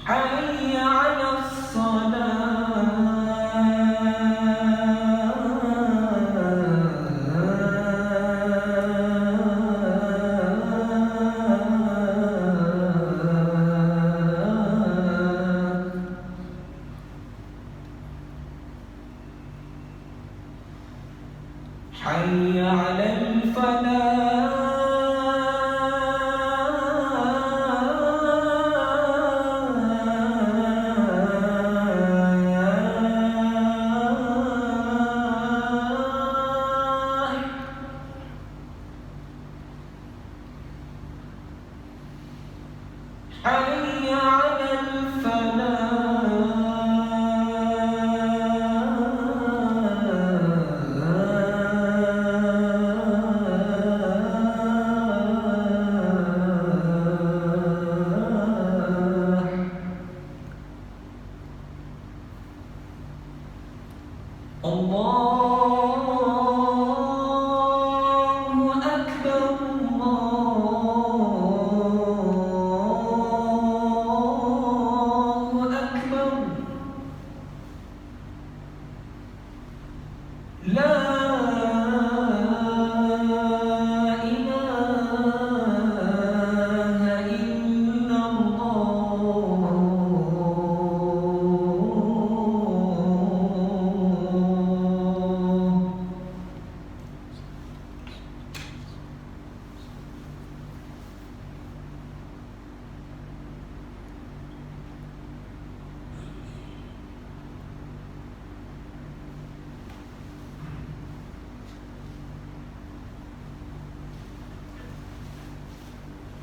حي على حي على حي على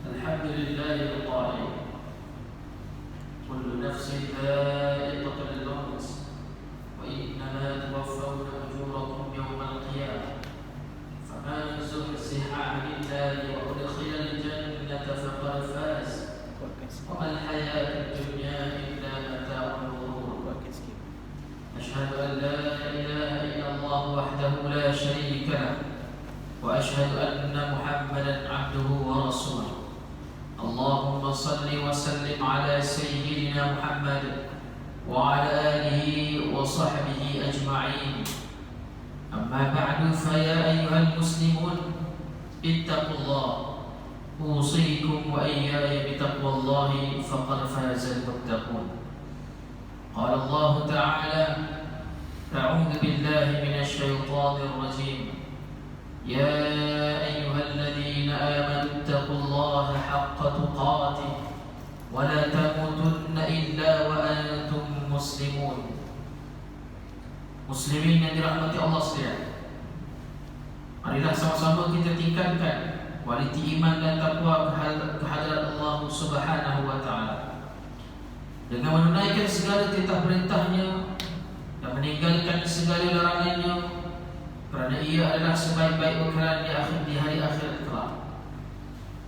الحمد لله القائل كل نفس ذائقة الموت وإنما توفون أجوركم يوم القيامة فمن زحزح عن النار وأدخل الجنة فقد فاز وما الحياة الدنيا إلا متاع الغرور. أشهد أن لا إله إلا الله وحده لا شريك له وأشهد أن محمدا عبده ورسوله. اللهم صل وسلم على سيدنا محمد وعلى آله وصحبه أجمعين. أما بعد فيا أيها المسلمون اتقوا الله، أوصيكم وإياي بتقوى الله فقد فاز المتقون. قال الله تعالى: أعوذ بالله من الشيطان الرجيم. يا أيها الذين آمنوا اتقوا الله حق تقاته ولا تموتن إلا وأنتم مسلمون. Muslimin yang dirahmati Allah sekalian, marilah sama-sama kita tingkatkan kualiti iman dan takwa kehadirat Allah Subhanahu wa taala dengan menunaikan segala titah perintahnya dan meninggalkan segala larangannya, kerana ia adalah sebaik-baik bekalan di hari akhirat kelak.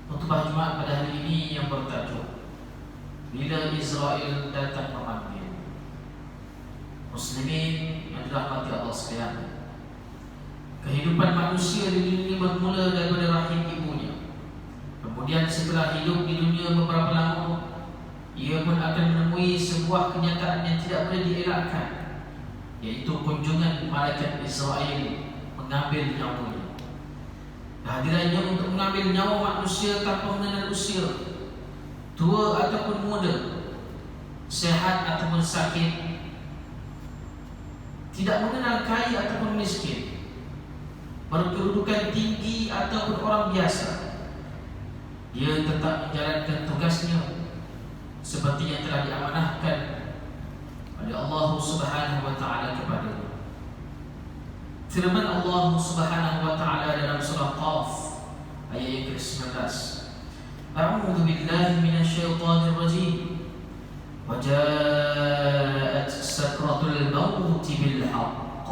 Khutbah Jumaat pada hari ini yang bertajuk Bila Israel Datang Memanggil. Muslimin yang dirahmati Allah sekalian, kehidupan manusia di dunia ini bermula daripada rahim ibunya. Kemudian setelah hidup di dunia beberapa lama, ia pun akan menemui sebuah kenyataan yang tidak boleh dielakkan, yaitu kunjungan malaikat Israel mengambil nyawanya. Kehadirannya untuk mengambil nyawa manusia tanpa mengenal usia, tua ataupun muda, sehat ataupun sakit, tidak mengenal kaya ataupun miskin, berkedudukan tinggi ataupun orang biasa. Dia tetap menjalankan tugasnya seperti yang telah diamanahkan oleh Allah Subhanahu wa taala kepadanya. Firman Allah Subhanahu wa taala dalam surah Qaf ayat yang ke-19. A'udzu billahi minasyaitonir rajim. Wa ja'at sakratul maut bil haqq.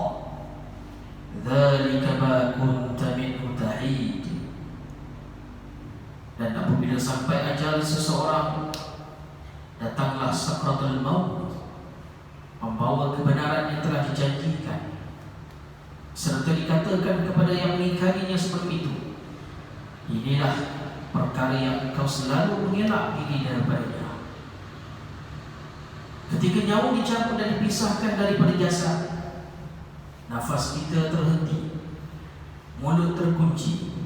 Dzalika ma kunta minhu tahid. Dan apabila sampai ajal seseorang, datanglah sakratul maut, membawa kebenaran yang telah dijanjikan. Serta dikatakan kepada yang mengingkarinya seperti itu, inilah perkara yang engkau selalu mengelak diri daripadanya. Ketika nyawa dicabut dan dipisahkan daripada jasad, nafas kita terhenti, mulut terkunci,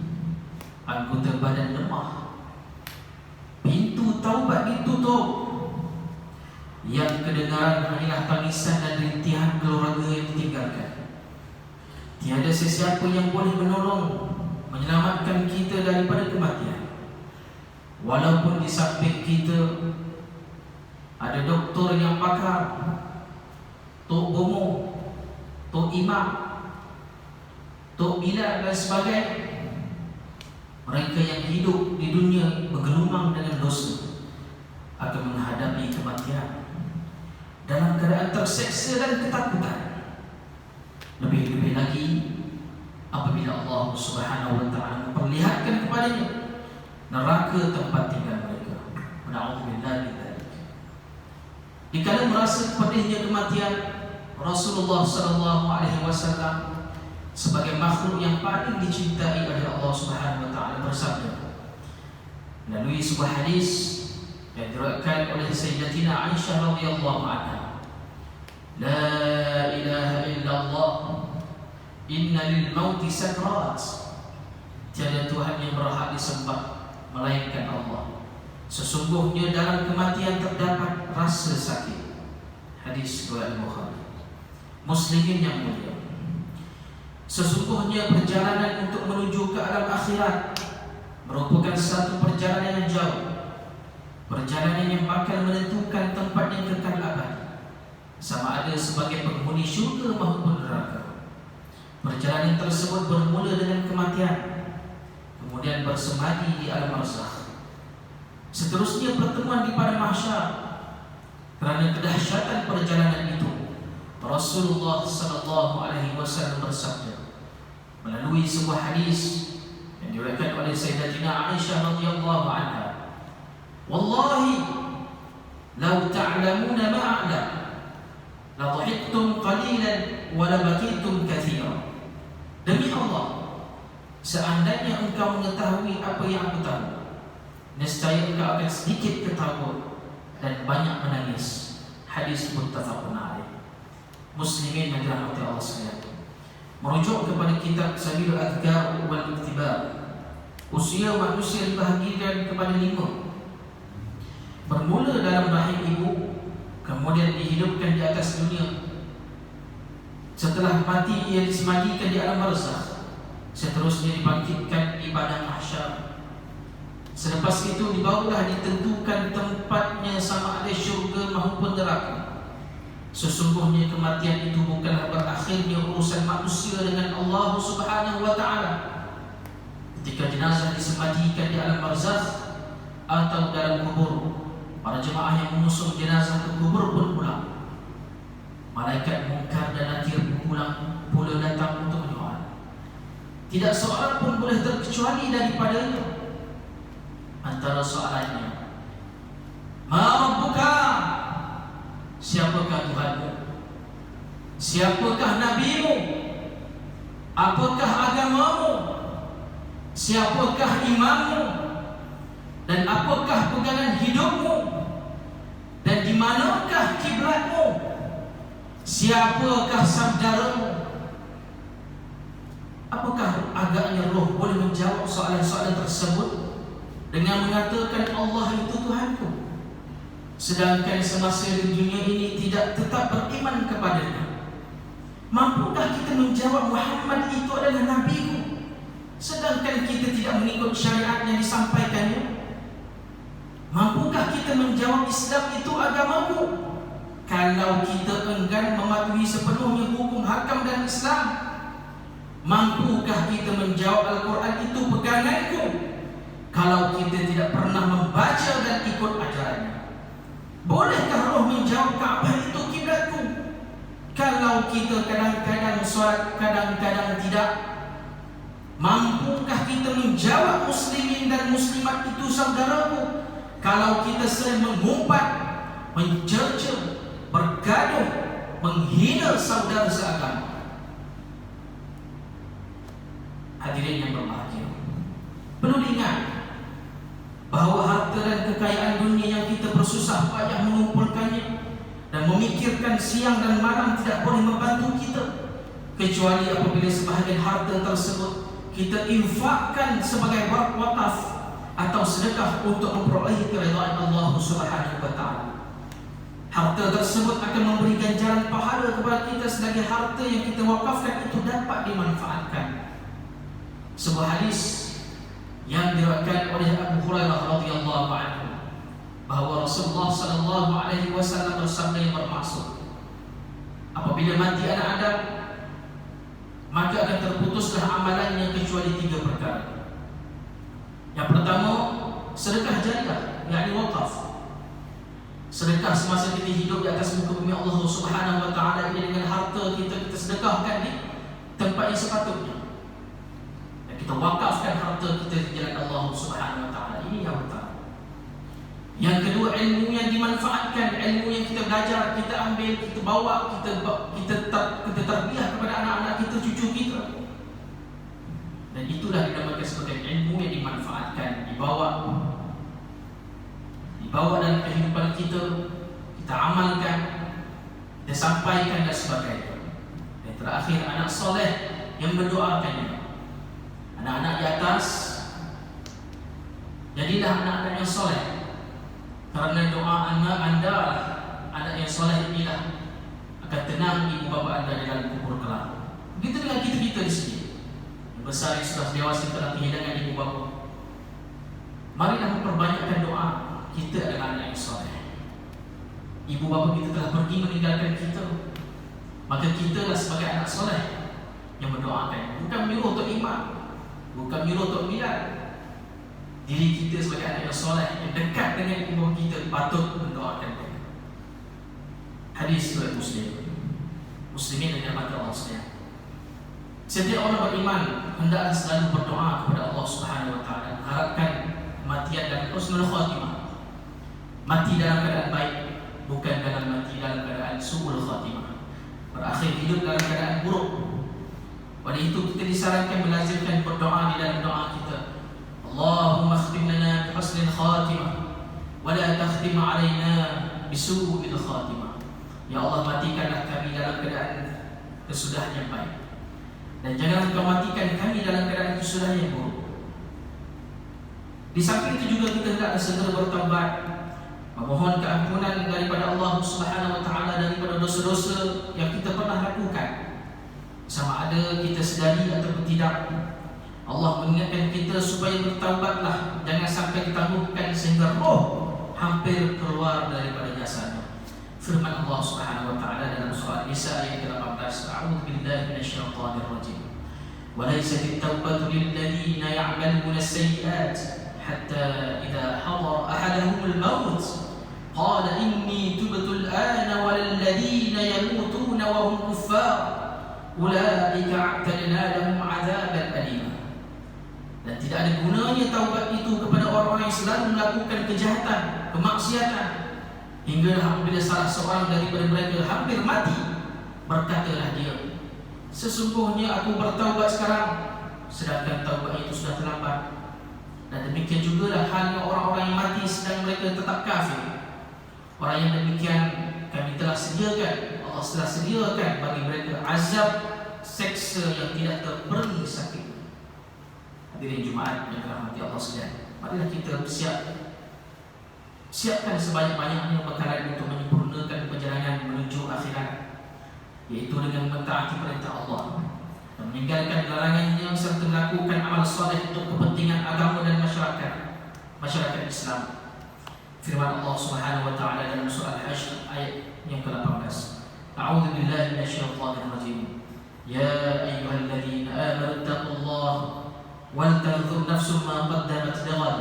anggota badan lemah, pintu taubat ditutup. Yang kedengaran hanyalah tangisan dan rintihan keluarga yang ditinggalkan. Tiada sesiapa yang boleh menolong, menyelamatkan kita daripada kematian. Walaupun di samping kita ada doktor yang pakar, Tok Bomo, Tok Imam, Tok Bilal dan sebagainya. Mereka yang hidup di dunia bergelumang dengan dosa akan menghadapi kematian dalam keadaan terseksa dan ketakutan. Lebih-lebih lagi apabila Allah Subhanahu wa taala memperlihatkan kepadanya neraka tempat tinggal mereka. Na'udzubillah min dzalik. Dikala merasa pedihnya kematian, Rasulullah sallallahu alaihi wasallam sebagai makhluk yang paling dicintai oleh Allah Subhanahu wa taala bersabda melalui sebuah hadis yang diriwayatkan oleh Sayyidatina Aisyah radhiyallahu anha, la ilaha illallah inna lil mauti sakrat. Tiada Tuhan yang berhak disembah melainkan Allah. Sesungguhnya dalam kematian terdapat rasa sakit. Hadis riwayat Bukhari. Muslimin yang mulia, sesungguhnya perjalanan untuk menuju ke alam akhirat merupakan satu perjalanan yang jauh, perjalanan yang bakal menentukan tempat yang kekal abadi, sama ada sebagai penghuni syurga maupun neraka. Perjalanan tersebut bermula dengan kematian, kemudian bersemadi di alam barzakh, seterusnya pertemuan di padang mahsyar. Kerana kedahsyatan perjalanan itu, Rasulullah sallallahu alaihi wasallam bersabda melalui sebuah hadis yang diriwayatkan oleh Sayyidatina Aisyah radhiyallahu anha, wallahi law ta'lamuna ma a'lam la dhahiktum qalilan wa la bakitum katsiran. Demi Allah, seandainya engkau mengetahui apa yang aku tahu, nescaya engkau akan sedikit ketawa dan banyak menangis. Hadis muttafaqun alaih. Muslimin yang dirahmati Allah sekalian, merujuk kepada kitab Sabilul Adhkar wal Iktibar. Usia manusia dibahagikan kepada 5. Bermula dalam rahim ibu, kemudian dihidupkan di atas dunia. Setelah mati ia disemadikan di alam barzakh, seterusnya dibangkitkan di padang mahsyar. Selepas itu dibawalah ditentukan tempatnya sama ada syurga maupun neraka. Sesungguhnya kematian itu bukanlah berakhirnya urusan manusia dengan Allah Subhanahu wa taala. Ketika jenazah disemadikan di alam barzakh atau dalam kubur, para jemaah yang mengusung jenazah ke kubur pun pulang. Malaikat Munkar dan Nakir pulang pula datang untuk menyoal. Tidak seorang pun boleh terkecuali daripadanya. Antara soalannya, ma rabbuka? Siapakah Tuhanmu? Siapakah nabimu? Apakah agamamu? Siapakah imammu? Dan apakah pegangan hidupmu? Dan di manakah kiblatmu? Siapakah saudaramu? Apakah agaknya roh boleh menjawab soalan-soalan tersebut dengan mengatakan Allah itu Tuhanku, sedangkan semasa di dunia ini tidak tetap beriman kepadanya? Mampukah kita menjawab Muhammad itu adalah nabiku, sedangkan kita tidak mengikut syariat yang disampaikannya? Mampukah kita menjawab Islam itu agamaku, kalau kita enggan mematuhi sepenuhnya hukum hakam dan Islam? Mampukah kita menjawab Al-Quran itu peganganku, kalau kita tidak pernah membaca dan ikut ajarannya? Bolehkah roh menjawab Ka'bah itu kiblatku, kalau kita kadang-kadang solat, kadang-kadang tidak? Mampukah kita menjawab muslimin dan muslimat itu saudaraku, kalau kita sering mengumpat, mencerca, bergaduh, menghina saudara seagama? Hadirin yang berbahagia, perlu diingat bahawa harta dan kekayaan dunia yang kita bersusah payah mengumpulkannya dan dan memikirkan siang dan malam tidak boleh membantu kita, kecuali apabila sebahagian harta tersebut kita infakkan sebagai wakaf atau sedekah untuk memperoleh keridhaan Allah Subhanahu wa taala. Harta tersebut akan memberi ganjaran pahala kepada kita selagi harta yang kita wakafkan itu dapat dimanfaatkan. Sebuah hadis yang diriwayatkan oleh Abu Hurairah radhiyallahu anhu bahawa Rasulullah sallallahu alaihi wasallam bersabda yang bermaksud, apabila mati anak Adam, maka akan terputuslah amalannya kecuali 3 perkara. Yang pertama, sedekah jariah, yakni wakaf. Sedekah semasa kita hidup di atas muka bumi Allah Subhanahu wa taala ini dengan harta kita sedekahkan di tempat yang sepatutnya. Dan kita wakafkan harta kita di jalan Allah Subhanahu wa taala. Ini yang pertama. Yang kedua, ilmu yang dimanfaatkan, ilmu yang kita belajar, kita ambil, kita bawa, kita tarbiyah kepada anak-anak kita, cucu kita. Dan itulah dinamakan sebagai ilmu yang dimanfaatkan, dibawa dalam kehidupan kita amalkan, kita sampaikan dan sebagainya. Dan terakhir, anak soleh yang mendoakannya. Anak-anak di atas, jadilah anak-anak yang soleh, karena doa anak anda, anak yang soleh inilah akan tenang ibu bapa anda di dalam kubur kelak. Begitu dengan kita di sini, yang besar yang sudah dewasa telah kehilangan ibu bapa. Marilah memperbanyakkan doa. Kita adalah anak yang soleh. Ibu bapa kita telah pergi meninggalkan kita, maka kita lah sebagai anak soleh yang mendoakan. Bukan menyuruh untuk iman, bukan menyuruh untuk milad. Diri kita sebagai anak yang soleh yang dekat dengan ibu bapa kita patut mendoakan mereka. Hadis riwayat Muslimin yang dirahmati Allah sekalian. Setiap orang beriman hendaklah selalu berdoa kepada Allah Subhanahu wa taala, mengharapkan kematian dan husnul khatimah. Mati dalam keadaan baik, bukan mati dalam keadaan su'ul khatimah, berakhir hidup dalam keadaan buruk. Oleh itu kita disarankan melazimkan berdoa di dalam doa kita. Allahumma khtim lana bi husnil khatimah wa la takhtim alaina bi su'il khatimah. Ya Allah, matikanlah kami dalam keadaan kesudahan yang baik, dan janganlah Engkau matikan kami dalam keadaan kesudahan yang buruk. Di samping itu juga kita hendaklah segera bertaubat, memohon keampunan daripada Allah Subhanahu wa taala daripada dosa-dosa yang kita pernah lakukan, sama ada kita sedari ataupun tidak. Allah mengingatkan kita supaya bertaubatlah, jangan sampai ditangguhkan sehingga roh hampir keluar daripada jasadnya. Firman Allah Subhanahu wa taala dalam surah Nisa ayat 18, A'udzu billahi minasyaitonir rajim. Wa laysat at-taubatu lil ladzina ya'maluna as-sayyi'at hatta idza hadara ahaduhumul maut qala inni tubtu al-ana wal ladzina yamutuna wa hum kuffar ulaika a'tadna lahum 'adzaban alima. Dan tidak ada gunanya taubat itu kepada orang-orang yang selalu melakukan kejahatan, kemaksiatan, hingga apabila salah seorang daripada mereka hampir mati, berkatalah dia, sesungguhnya aku bertaubat sekarang, sedangkan taubat itu sudah terlambat. Dan demikian jugalah halnya orang-orang yang mati sedang mereka tetap kafir. Orang yang demikian kami telah sediakan, Allah telah sediakan bagi mereka azab seksa yang tidak terberi sakit. Hadirin Jumaat yang dirahmati Allah sekalian, marilah kita siapkan sebanyak-banyaknya bekalan untuk menyempurnakan perjalanan menuju akhirat, yaitu dengan mentaati perintah Allah dan meninggalkan larangannya serta melakukan amal soleh untuk kepentingan agama dan masyarakat Islam. Firman Allah Subhanahu wa taala dalam surah Al-Hashr ayat yang ke-18, A'udzu billahi minasyaitonir rajim. Ya ayyuhalladzina amanu taqullaha wal tanzur nafsum ma qaddamat lighad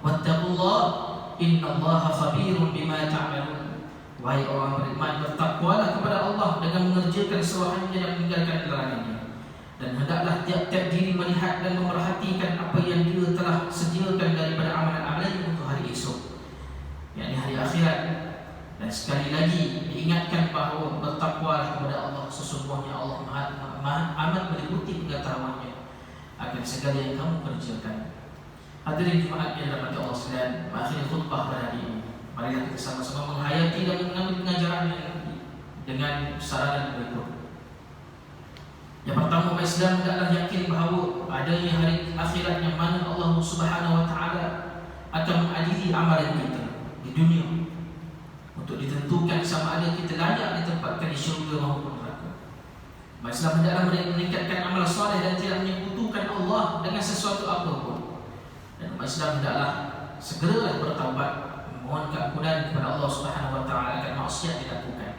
wattaqullaha innallaha khabirun bima ta'malun. Wahai orang beriman, bertakwalah kepada Allah dengan mengerjakan suruhannya dan meninggalkan larangannya. Dan hendaklah tiap-tiap diri melihat dan memerhatikan apa yang dia telah sediakan daripada amalan-amalan untuk hari esok, yakni hari akhirat. Dan sekali lagi diingatkan bahawa bertakwalah kepada Allah, sesungguhnya Allah amat meliputi pengetahuannya akan segala yang kamu kerjakan. Hadirin Jumaat yang dirahmati Allah sekalian, mengakhiri khutbah pada hari ini, marilah kita sama-sama menghayati dan mengambil pengajaran dengan saranan berikut. Yang pertama, umat Islam hendaklah yakin bahawa adanya hari akhirat yang mana Allah Subhanahu wa taala akan mengadili amalan kita di dunia untuk ditentukan sama ada kita layak ditempatkan di syurga maupun neraka. Umat Islam hendaklah meningkatkan amal soleh dan tidak menyekutukan Allah dengan sesuatu apapun. Dan umat Islam hendaklah segeralah bertaubat, memohon keampunan kepada Allah Subhanahu wa taala akan maksiat dilakukan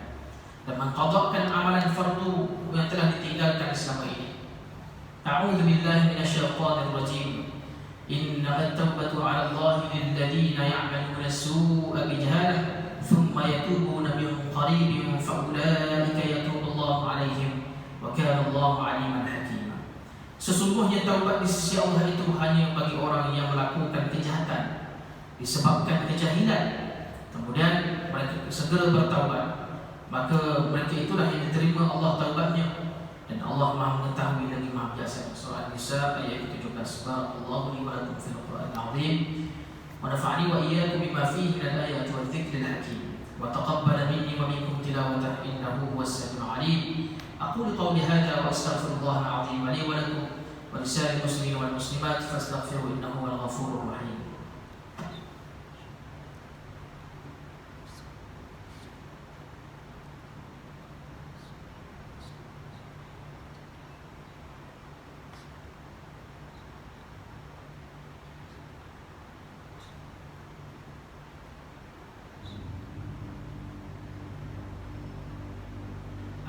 dan mengqadhakan amalan fardu yang telah ditinggalkan selama ini. A'udzu billahi minasyaitonir rajim. Innamat taubatu 'ala Allahi lil ladzina ya'maluna as-su'a bijahalah thumma yatubuna min qaribin fa ulaika yatubu Allahu 'alaihim wa kana Allahu 'aliman hakima. Sesungguhnya taubat di sisi Allah itu hanya bagi orang yang melakukan kejahatan disebabkan kejahilan, kemudian mereka segera bertaubat, maka mereka itulah yang diterima Allah taubatnya, dan Allah Maha mengetahui lagi Maha biasa. Surah An-Nisa ayat 17. Barakallahu li wa lakum fil Qur'anil 'azim wa nafa'ani wa iyyakum bima fihi min al-ayati wa dhikril hakim wa taqabbala minni wa minkum tilawatahu innahu huwas samiul 'alim. Aqulu qawli hadha wa astaghfirullahal 'azim li wa lakum wa lisa'il muslimin wal muslimat fastaghfiruhu innahu huwal ghafurur rahim.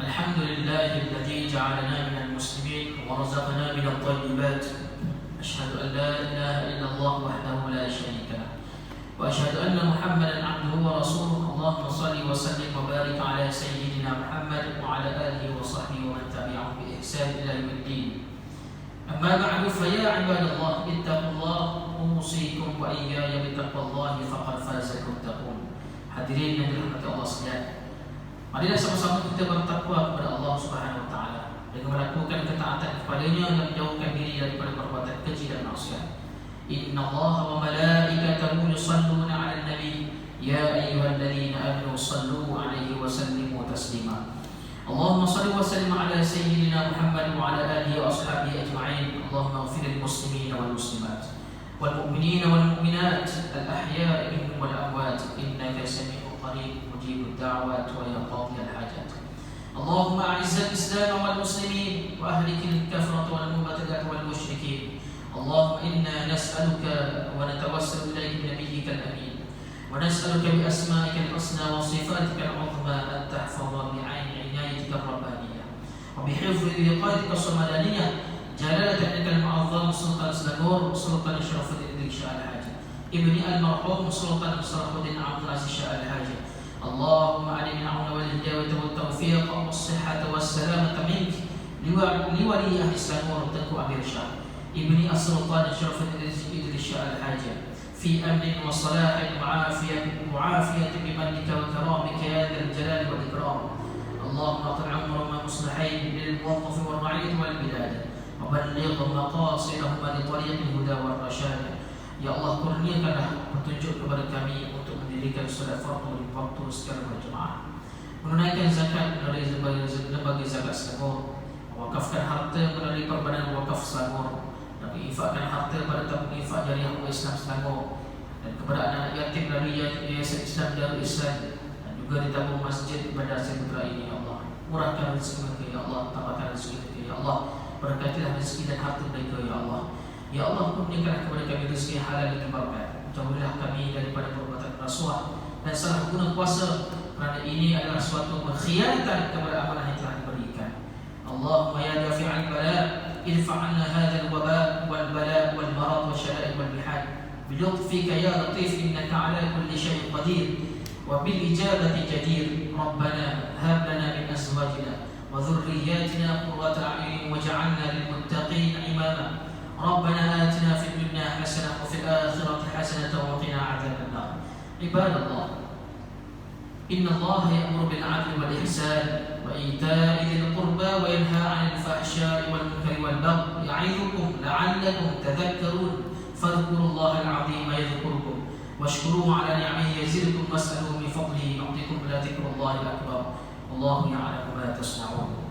Alhamdulillahi alladzi ja'alana minal muslimin wa razaqana minat thayyibat. Asyhadu an la ilaha illallah wahdahu la syarika lah wa asyhadu anna Muhammadan 'abduhu wa rasuluh. Allahumma shalli wa sallim wa barik ala sayyidina Muhammad wa ala alihi wa sahbihi wa man tabi'ahum bi ihsan ila yaumiddin. Amma ba'du, fa ya ibadallah ittaqullaha usikum wa iyaya bi taqwallahi faqad faza al-muttaqun. Hadirin yang dirahmati Allah sekalian, marilah sama-sama kita bertakwa kepada Allah Subhanahu wa taala dengan melakukan ketaatan kepadanya dan menjauhkan diri daripada perbuatan keji dan maksiat. Innallaha wa malaikatahu yusalluna 'alan nabi ya ayyuhalladzina amanu sallu 'alaihi wa sallimu taslima. Allahumma shalli wa sallim 'ala sayyidina Muhammad wa 'ala alihi wa ashabihi ajma'in. Allahumma ighfir lil muslimina wal muslimat wal mu'minina wal mu'minat al ahya'i minhum wal amwat innaka sami'un qarib mujibud da'wat wa ya qadhi al hajat. Allahumma a'izz al islam wal muslimin wa ahlik al kafrata wal mubtadi'at wal musyrikin. Allahumma inna nas'aluka wa natawassalu ilayka bi nabiyyika al amin wa nas'aluka bi asma'ika al husna wa sifatika al 'uzma an tahfaza bi 'aini 'inayatika ar rabbaniyah wa bi hifzi liqatika as samadaniyah jalalatika al mu'azzam sultan Selangor Sultan Syarafuddin Idris Shah al Haji ibni al marhum Sultan Salahuddin Abdul Aziz Shah al Haji. Allahumma alim al-'auna wal hidayah wal tawfiq was sihhata was salamata mink liwali ahli Selangor Tengku Amir Shah ibni as-Sultan Syarafuddin Idris Shah al Haji fi amnin wa salahin wa afiyatin bimannika wa karamika ya dzal jalali wal ikram. Allahumma atil 'umrahuma muslihin lil muwaqqaf wal ra'iyyah wal bilad wa balligh maqasidahuma li tariqil huda wal rasyad. Ya Allah, kurniakanlah petunjuk kepada kami untuk mendirikan solat fardu di waktu secara berjemaah, menunaikan zakat melalui lembaga zakat Selangor, mewakafkan harta melalui Perbadan Wakaf Selangor, dan menginfakkan harta pada tabung infak jariah Islam Selangor, dan kepada anak yatim melalui Yayasan Islam Darul Islam, dan juga ditabung masjid Bandar Seri Putra ini. Ya Allah, murahkan rezeki mereka. Ya Allah, tambahkan rezeki mereka. Ya Allah, berkatilah rezeki dan harta mereka. Ya Allah, ya Allah, kurniakanlah kepada kami rezeki halal dan berkah. Jauhilah kami daripada perbuatan rasuah dan salah guna kuasa, kerana ini adalah suatu pengkhianatan kepada amanah yang telah diberikan. Allahumma ya dafi'al bala irfa' 'anna hadzal waba wal bala wal marad wa syada'id wal bihad bi lutfika ya latif innaka 'ala kulli syai'in qadir wa bil ijabati jadir. Rabbana hab lana min azwajina wa dhurriyyatina qurrata a'yun waj'alna lil muttaqin imama. Rabbana atina fid dunya hasanah wa fil akhirati hasanah wa qina 'adzabannar. Ibadallah, inna Allah ya'muru bil 'adli wal ihsan wa ita'i dzil qurba wa yanha 'anil fahsya'i wal munkari wal baghi ya'idukum la'allakum tadhakkarun. Fadhkurullaha al-'azima yadhkurkum washkuruhu 'ala ni'amihi yazidkum was'aluhu min fadlihi yu'tikum la dzikrullahi akbar. Wallahu ya'lamu ma tasna'un.